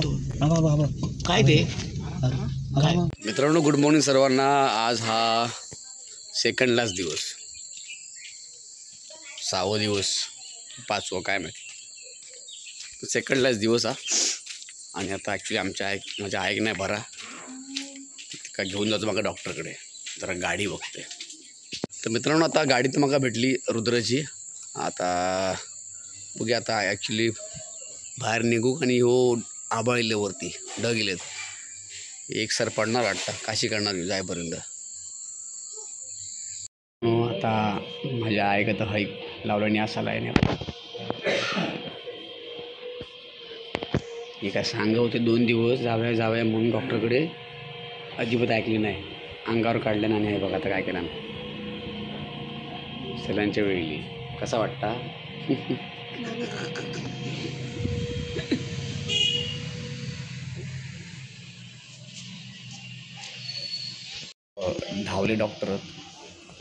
काय ते मित्रांनो, गुड मॉर्निंग सर्वांना। आज हा सेकंड लास्ट दिवस, 6वा दिवस 5वा काय माहिती, सेकंड लास्ट दिवस हा। आणि आता ॲक्च्युली माझ्या ऐक नाही भरा का घेऊन जातो मग डॉक्टरकडे, जरा गाडी बघते। तर मित्रांनो, आता गाडी तर मग भेटली रुद्रची। आता बघूया, आता ॲक्च्युली बाहेर निघू आणि हो आबाळले वरती ढग गेलेत, एक सर पडणार वाटतं, काशी करणार जायपर्यंत। आता माझ्या ऐकत हाईक लावलं आणि असा लाईन हे काय सांगा होते 2 दिवस जाव्या म्हणून डॉक्टरकडे, अजिबात ऐकली नाही, अंगावर काढलं नाही। हे बघा आता काय केलं सलांच्या वेळी, कसा वाटता? धावले डॉक्टर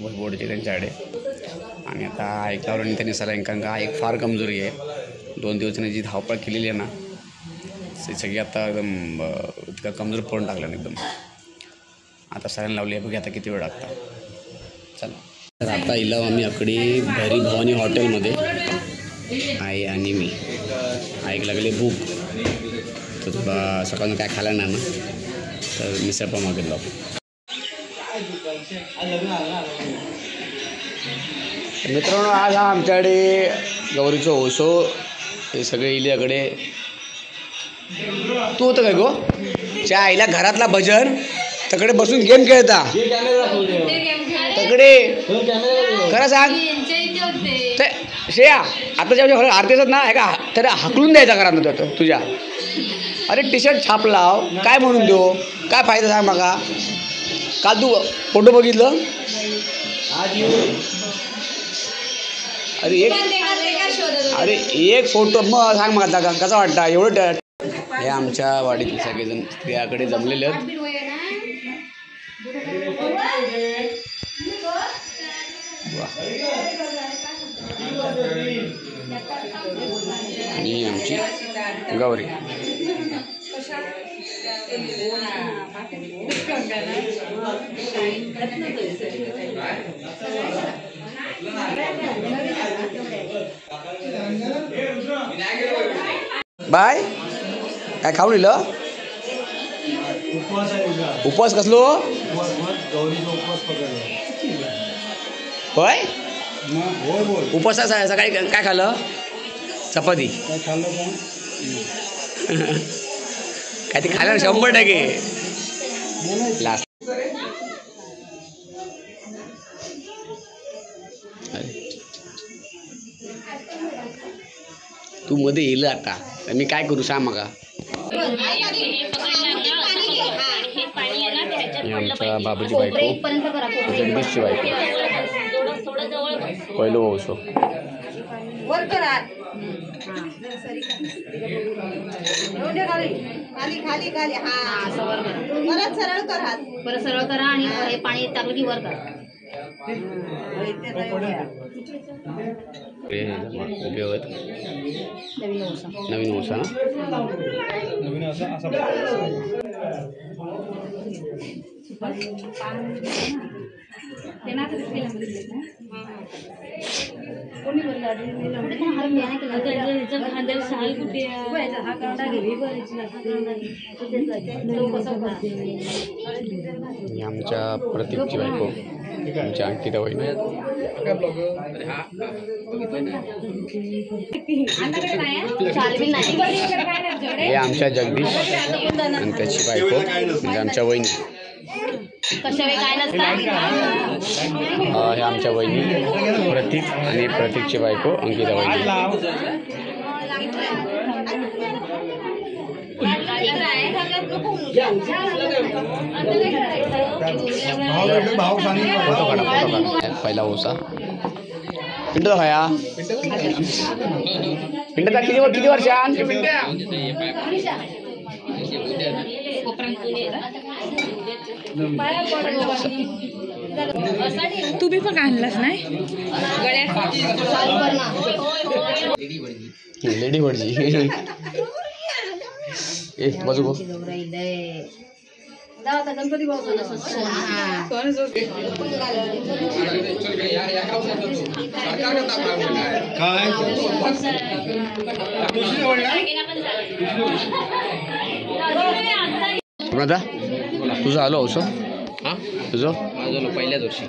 बोर्डचे त्यांच्याकडे, आणि आता ऐकल्यावर आणि त्यांनी सलाईन एक फार कमजोरी आहे। 2 दिवसांनी जी धावपळ केलेली आहे ना, ते सगळी आता एकदम इतका कमजोर पडून टाकलं ना एकदम। आता सलाईन लावली आहे, बघा आता किती वेळ लागता। चला, तर आता इला आम्ही आकडे भैरी भवानी हॉटेलमध्ये, आई आणि मी ऐक लागले भूक, तर तुला सकाळनं काय खायला नाही ना, तर मिसळ पाव मागितला। मित्रांनो, आज हा आमच्याकडे गौरीचं ओसो, हे सगळे इल्याकडे। तू होतं काय गो च्या आईला घरातला भजन, तकडे बसून गेम खेळता, तकडे खरं सांग ते श्रेया, आता जेव्हा आरतीच ना आहे का, तर हाकलून द्यायचा घरात तुझ्या। अरे टी शर्ट छाप लाव, काय म्हणून देऊ, काय फायदा सांग मगा। काल तू फोटो बघितलं, अरे एक फोटो मग सांग मग आता कसा वाटता एवढं। हे आमच्या वाडीतील सगळेजण स्त्रियाकडे जमलेले आहेत। आणि आमची गौरी, बाय काय खाऊन इलं उपवास कसलो होय, उपवासा सकाळी काय खाल्लं, चपाती काय ते खाल्लं 100%। लास्ट तू मध्ये येईल आता, मी काय करू सांग मग। आमच्या बाबूची बायको, जगदीशची बायको, पहिलं ओसो सरळ करा आणि हे पाणी टाकलं की वर करा। नवीन ओसा आमच्या प्रतीकची बायको, आमच्या अंकिता वहिनी, हे आमच्या जगदीश आणि त्याची बायको म्हणजे आमच्या वहिनी, हे आमच्या वहिनी प्रतीक आणि प्रतीकची बायको अंकिता वहिनी। फोटो काढा, पहिला ओसा पिंटू खाया, पिंटूचा किती वर्षान, तू बी पण आणलास नाही लेडी भटजी एक बाजू बघ. गणपती दादा तुझं आलो औषध. हां तुझं माझं पहिल्याच वर्षी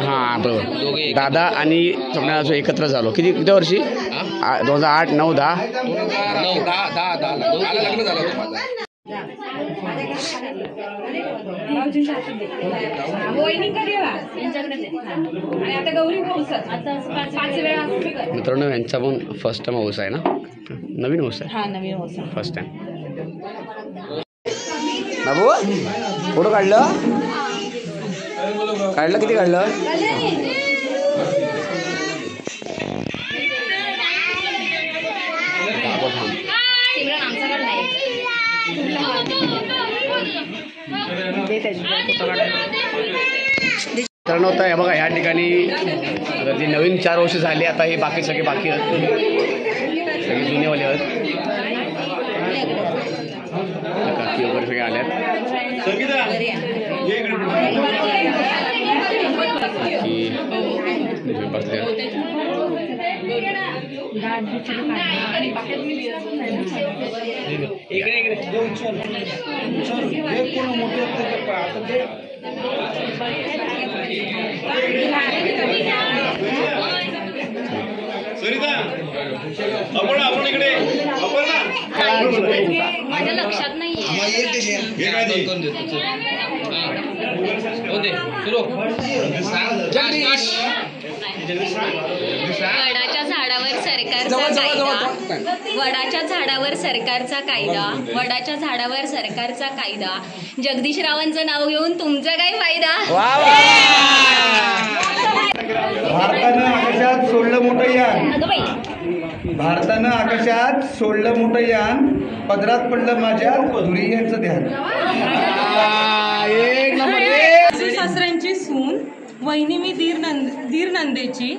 हां बरोबर. दोघे दादा आणि स्वप्ना एकत्र झालो. किती वर्षी? 2008, 9, 10. 10 लग्न झालं होतं माझं. मित्रांनो यांचा पण फर्स्ट टाइम हाऊस आहे ना. नवीन हाऊस आहे. हा नवीन होता. First time. बाबू फोटो काढलं किती काढलं? सिमरन आमच्याकडे नाही. मित्रांनो होता हे बघा, ह्या ठिकाणी आता जी नवीन 4 वर्ष झाली. आता हे बाकी सगळे बाकी आहेत, सगळे जुनेवाले आहेत. काकी वगैरे सगळे आल्यात. बसले माझ्या लक्षात नाहीये. वडाच्या झाडावर सरकारचा कायदा. वडाच्या झाडावर सरकारचा कायदा. जगदीशरावांचं नाव घेऊन तुमचा काय फायदा? भारतानं आकाशात सोडलं मोठं यान. भारतानं आकाशात सोडलं मोठं यान. पदरात पडलं माझ्या धुरियांचं ध्यान. सासऱ्यांची सून वहिनी मी दीर नंदेची.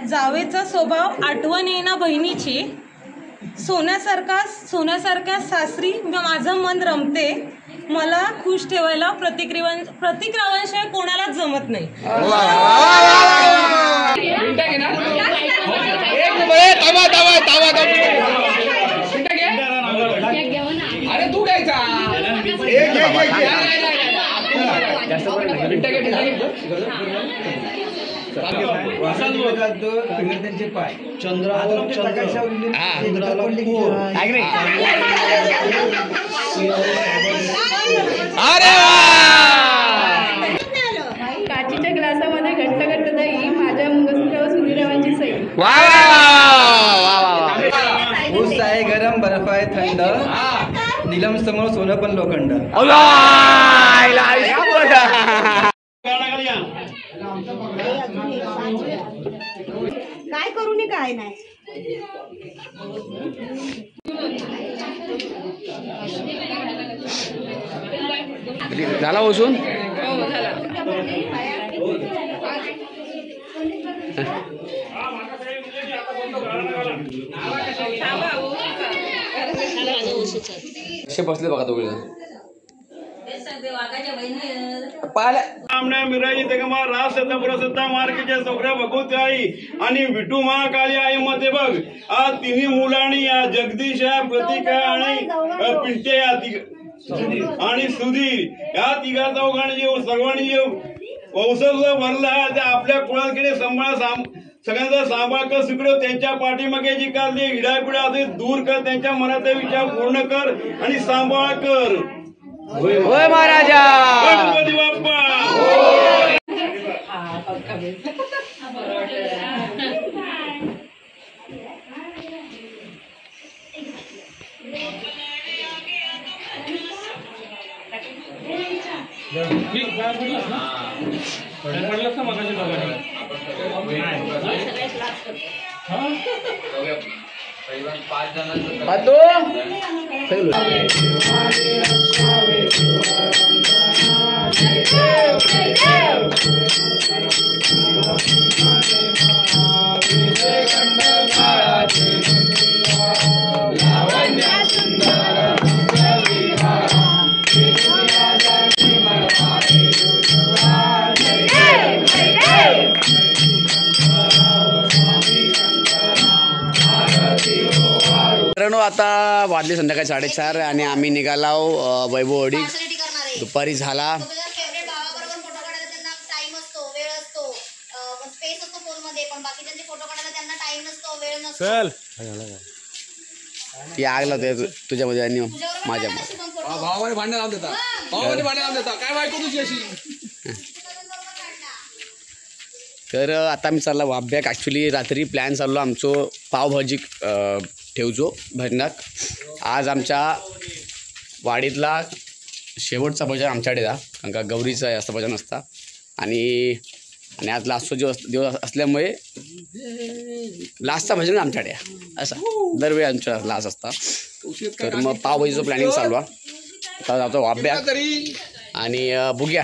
जावेचा स्वभाव आठवण येईना बहिणीची. सोन्यासारख्या सासरी माझं मन रमते. मला खुश ठेवायला प्रतिक्रियांशिवाय कोणालाच जमत नाही. अरे तू घ्यायचा त्यांचे पाय चंद्रावर काचीच्या ग्लासामध्ये घट्ट घट्ट दही. माझ्या मुंगसुक्यावर सूर्यदेवांची सई. ऊस आहे गरम, बर्फ आहे थंड. नीलम समोर सोनं पण लोखंड. काय करू नी काय नाही. झाला बसून. कसे बसले बघा दोघे मिराई जगमा रास प्रसिद्धा मार्गीच्या चौकऱ्या भगवती आई आणि विठू महाकाली आई मध्ये बघ. आज तिन्ही मुलांनी या जगदीश या प्रतिका आणि पिंटे या आणि सुधीर या तिघा चौघांनी सर्वांनी औषध भरला आहे. त्या आपल्या कुळाकडे सगळ्यांचा सांभाळ कर. स्वीकार त्यांच्या पाठीमागे जी काढली हिडापिडा असे दूर कर. त्यांच्या मनाचे विचार पूर्ण कर आणि सांभाळ कर. होय महाराजा. गणपती बाप्पा. लावण्या आता वाजले संध्याकाळी 4:30 आणि आम्ही निघालो वैभववाडी. दुपारी झाला. चल ती आग लावते तुझ्यामध्ये आणि माझ्यामध्ये. भावाने भांडण लावून देता, भावाने भांडण लावून देता. काय बायको तुझी अशी? तर आता मी चालला वाब्याक. ॲक्च्युली रात्री प्लॅन चाललो आमचं पावभाजी ठेवचो भजनाक. आज आमच्या वाडीतला शेवटचा भजन आमच्याकडे जा, कारण का गौरीचं जास्त भजन असता आणि आज लास्टचा दिवस असल्यामुळे लास्टचा भजन आमच्याकडे असा दरवेळी आमच्या लास्ट असता. तर मग पावभाजीचं प्लॅनिंग चालू आहे. आता जातो वाब्याक आणि बघूया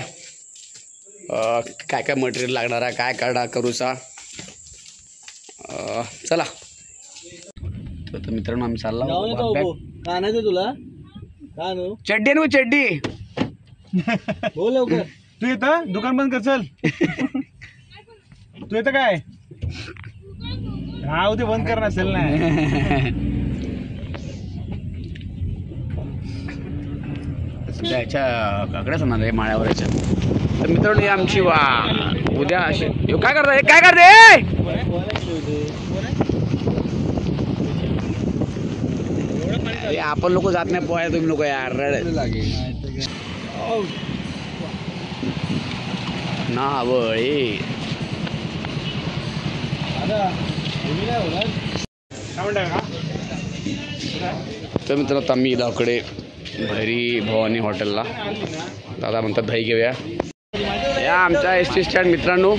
काय काय मटेरियल लागणार आहे, काय काढा करूचा. चला तर मित्रांनो आम्ही चालला तुला चड्डी नो चड्डी. हो लवकर. तू येतं दुकान बंद कर. चल तू येतं काय राहू ते बंद कर ना. चल ना. याच्या काकड्याच होणार आहे माळ्यावर याच्या. तर मित्रांनो ही आमची वा उद्या अशी काय करताय काय करते. अरे आपण लोक जात नाही पोहाय तुम्ही लोक यार नावळे. तर मित्रांनो आता मी इकडे भैरी भवानी हॉटेलला. दादा म्हणतात दही घेऊया. या आमच्या एस टी स्टँड मित्रांनो.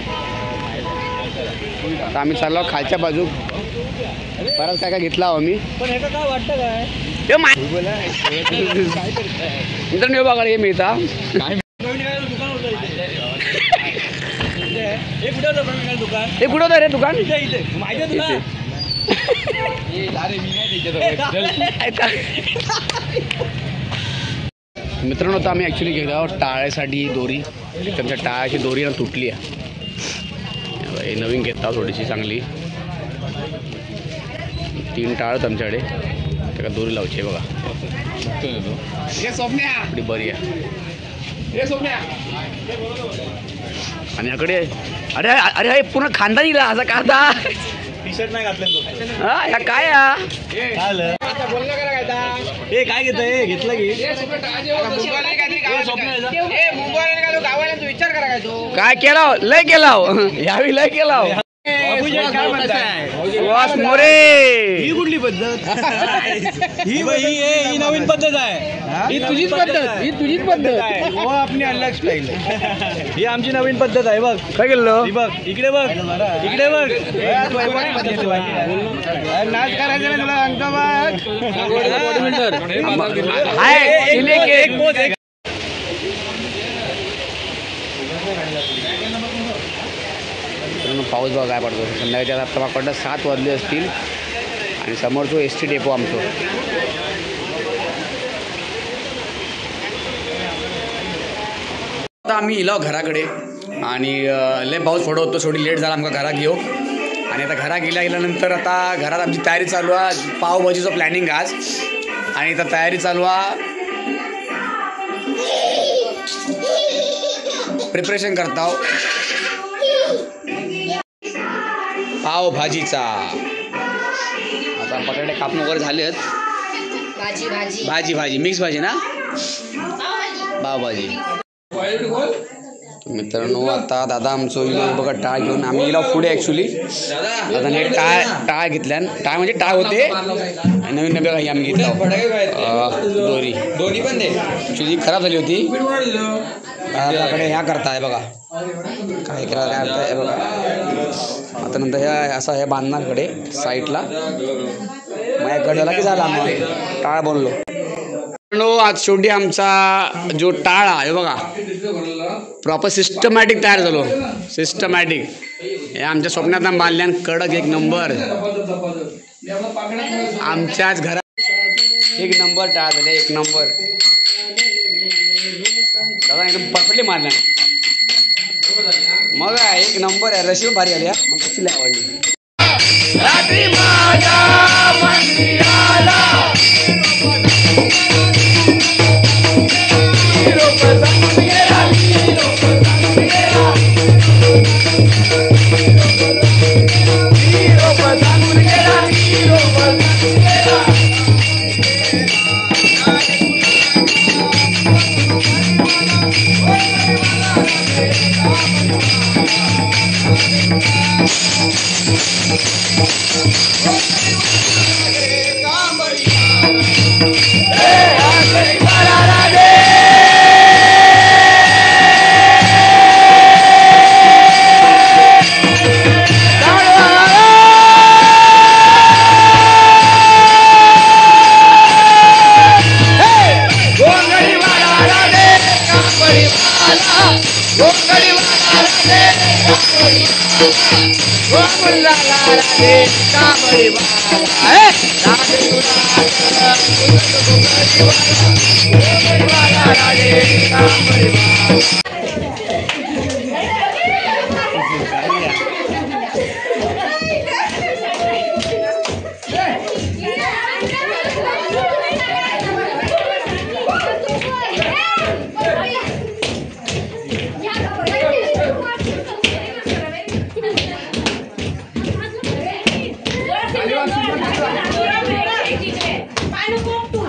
आता आम्ही चाललो खालच्या बाजू. परत काय काय घेतला आहो मी. पण ह्याचं काय वाटतं काय मित्रांनो बघा हे मिळता दुकान होतं दुकान. हे कुठं होतं रे दुकान. इथे माहिती तुला. मित्रांनो आता आम्ही ॲक्च्युली घेतो टाळ्यासाठी दोरी. त्यांच्या टाळ्याची दोरी ना तुटली आहे. हे नवीन घेता थोडीशी चांगली 3 टाळ आमच्याकडे. त्याला दोरी लावची आहे बघा. आपली बरी आहे. आणि याकडे अरे अरे हे पूर्ण खानदानीला असा कांदा. टी शर्ट नाही घातलं. हा या काय हे काय घेत घेतलं की काय केला लय केला यावी लय केला. वास मोरे. ही कुठली पद्धत. ही नवीन पद्धत आहे. ही तुझीच पद्धत, ही तुझीच पद्धत. हो आपली अलग स्टाईल. ही आमची नवीन पद्धत आहे. बघ काय केलं. बघ इकडे बघ इकडे बघ. नाच करायचं ना तुला अंक बघ. पाऊस बघा काय पडतो. संध्याकाळच्या आता पकडलं 7 वाजले असतील आणि समोरचं एस टी डेपो आमचं. आता आम्ही इलाव घराकडे आणि लय पाऊस पडत होतो. थोडी लेट झाला आमका घरात घेऊ. आणि आता घरा गेल्यानंतर आता घरात आमची तयारी चालू आहे. पावभाजीचं प्लॅनिंग आज. आणि आता तयारी चालू आहे. प्रिपरेशन करता पावभाजीचा. आता बटाटे कापून वगैरे झालेत. भाजी मिक्स भाजी ना पावभाजी. मित्रांनो आता दादा आमचं बघा टाळ घेऊन आम्ही गेलो पुढे. ॲक्च्युली दादाने टाळ घेतल्या. टाळ म्हणजे टाळ होते नवीन बघा ही आम्ही घेतला दोरी पण दे. ॲक्च्युली खराब झाली होती. आपल्याकडे ह्या करताय बघा काय केलं काय करताय बघा. आता नंतर ह्या असं हे बांधणारकडे साईडला माझ्याकडे झाला की झाला मग टाळ बनलो. आज शेवटी आमचा जो टाळ आहे बघा प्रॉपर सिस्टमॅटिक तयार झालो. सिस्टमॅटिक हे आमच्या स्वप्नात बांधल्यान कडक एक नंबर. आमच्याच घरात 1 नंबर टाळ झाले. 1 नंबर दादा एकदम परफेक्टली मारल्या. मग 1 नंबर आहे. रशी भारी आली. मग कशी आवडली.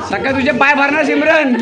सकाळ तुझे पाय भरणार सिमरन.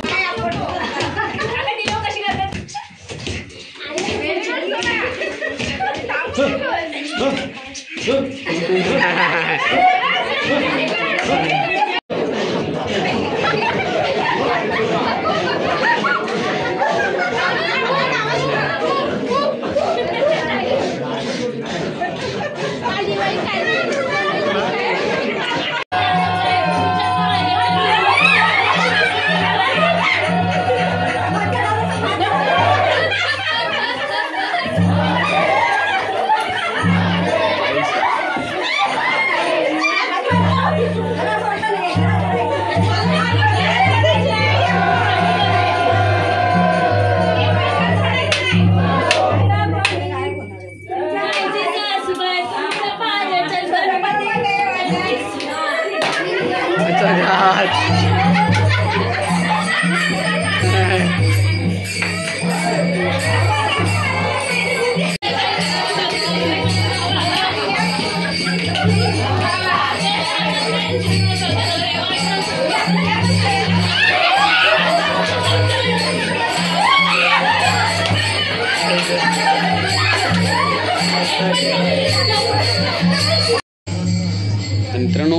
मित्रांनो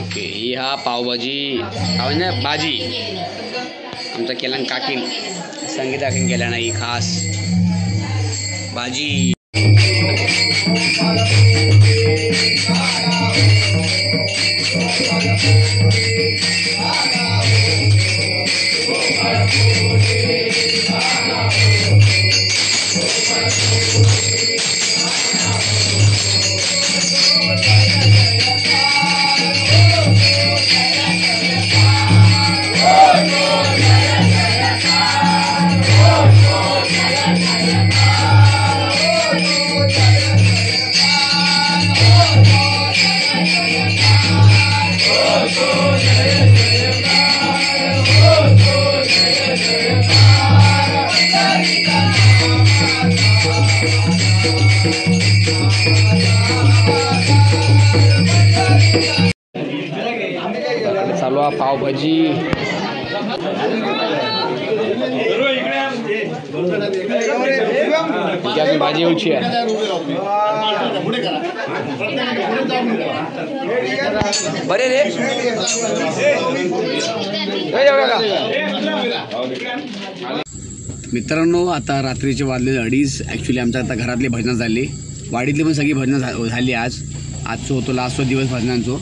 ओके ही हा पावभाजी भाजी आमचा केला काकीन संगीता काकीन केला नाही खास भाजी. चालू आहे पावभाजी. अजून भाजी येऊची आहे. बरे रे मित्रांनो आता रात्रीचे वाजले 2:30. ॲक्च्युली आमच्या आता घरातली भजनं झाली, वाडीतली पण सगळी भजनं झाली. आजचो होतो लास्टचा दिवस भजनांचो.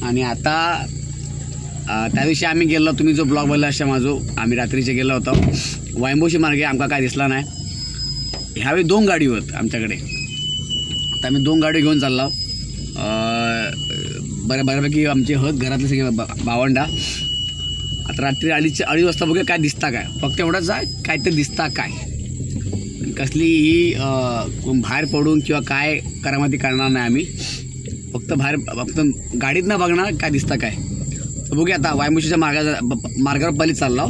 आणि आता त्या दिवशी आम्ही गेलो, तुम्ही जो ब्लॉग बघला अशा माझो आम्ही रात्रीचे गेलो होतो वायंबोशी मार्गे. आमका काय दिसला नाही. ह्यावेळी 2 गाडी होत आमच्याकडे. तर आम्ही 2 गाडी घेऊन चाललो. बऱ्यापैकी आमचे होत घरातले सगळे भावंडा. आता रात्री 2:30 वाजता बघूया काय दिसता काय. फक्त एवढंच आहे काय तर दिसता काय. कसली ही बाहेर पडून किंवा काय करामाती करणार नाही आम्ही. फक्त गाडीत न बघणार काय दिसता काय. तर बघूया आता वायमुशीच्या मार्गावर पलीत चाललो.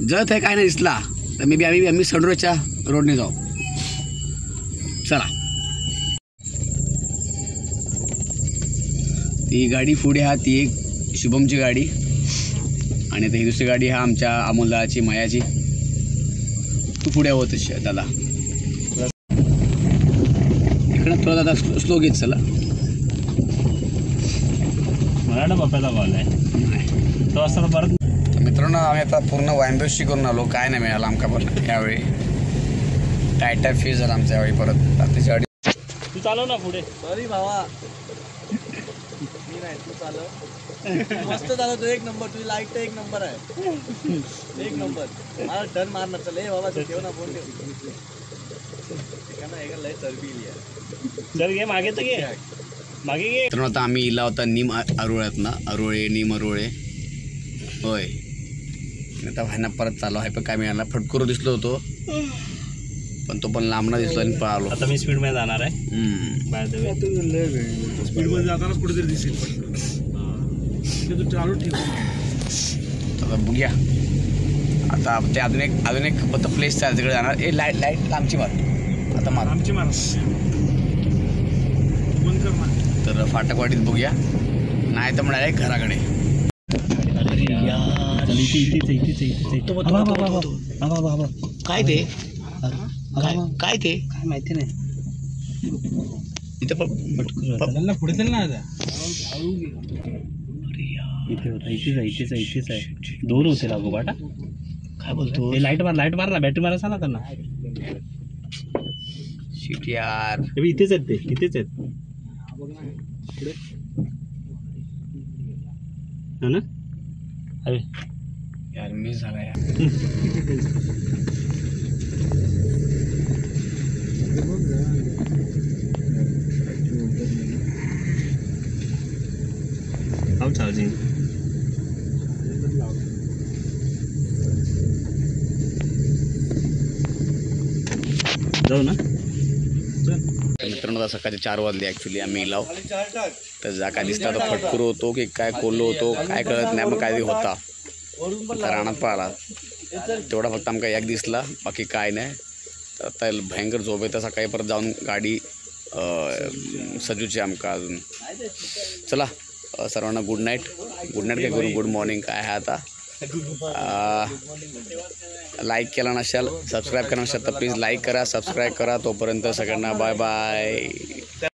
जर ते काय नाही दिसला तर मे बी आम्ही सडरोच्या रोडने जाऊ. चला. ती गाडी पुढे हा ती एक शुभमची गाडी आणि आता ही दुसरी गाडी हा आमच्या अमोलदाची मायाची. तू पुढे होत दादा इकडं थोडा दादा स्लो घेत चला. मला बाप्याचा कॉल आहे तो असताना परत. तर मित्रांनो आम्ही आता पूर्ण वांबेशी करून आलो, काय नाही मिळालं आमका पण यावेळी. टायटा फीज झाला आमच्या यावेळी परत रात्रीच्या गाडी. तू चालव ना पुढे. सॉरी भावा मी नाही तू चालव. मस्त चालवतो, एक नंबर. तुझी लाईट तर एक नंबर आहे, एक नंबर. मला टर्न मारणार. चल ए बाबा ठेव ना फोन ठेव. लय चरबी जर घे मागे तर घे, मागे घे. मित्रांनो आता आम्ही इला होता नीम अरोळ्यात ना, अरोळे नीम अरोळे होय. आता व्हायना परत चालू आहे पण काय मिळाला. फटकुरो दिसलो होतो पण तो पण लांबना दिसलो आणि पळालो. आता मी स्पीड मध्ये जाणार आहे. बाय द वे स्पीड मध्ये जातानाच कुठेतरी दिसेल तू चालू ठेव. आता बघूया आता ते अजून एक फक्त प्लेस आहे तिकडे जाणार. ए लाईट लाईट आमची मार आता मार आमची माणूस बंद कर ना. तर फाटकवाडीत बघूया, नाही तर म्हणाले घराकडे. काय ते काय ते काय माहिती नाही. इथं पुढे चल ना. इथे होता, इथेच आहे. दोन होते लागोपाठ. काय बोलतो. लाईट मार ना, बॅटरी मारा सांगा त्यांना. शिट यार, इथेच आहेत ते, इथेच आहेत ना. अरे यार मिस झाला यार. हाऊ चार्जिंग जाऊ ना. मित्रांनो आता सकाळचे 4 वाजले ॲक्च्युली आम्ही इलाव. तर जा काय दिसता तर फटकुरो होतो की काय कोल्लो होतो काय कळत नाही, पण काय होता तर रानात पळाला तेवढा फक्त आमका एक दिसला, बाकी काय नाही. तर आता भयंकर झोप येतं. सकाळी परत जाऊन गाडी सजूची आमका अजून. चला सर्वांना गुड नाईट काय करू, गुड मॉर्निंग काय आहे आता. लाईक केला नसेल, सबस्क्राईब केला नसेल तर प्लीज लाईक करा, सबस्क्राईब करा. तोपर्यंत सगळ्यांना बाय बाय.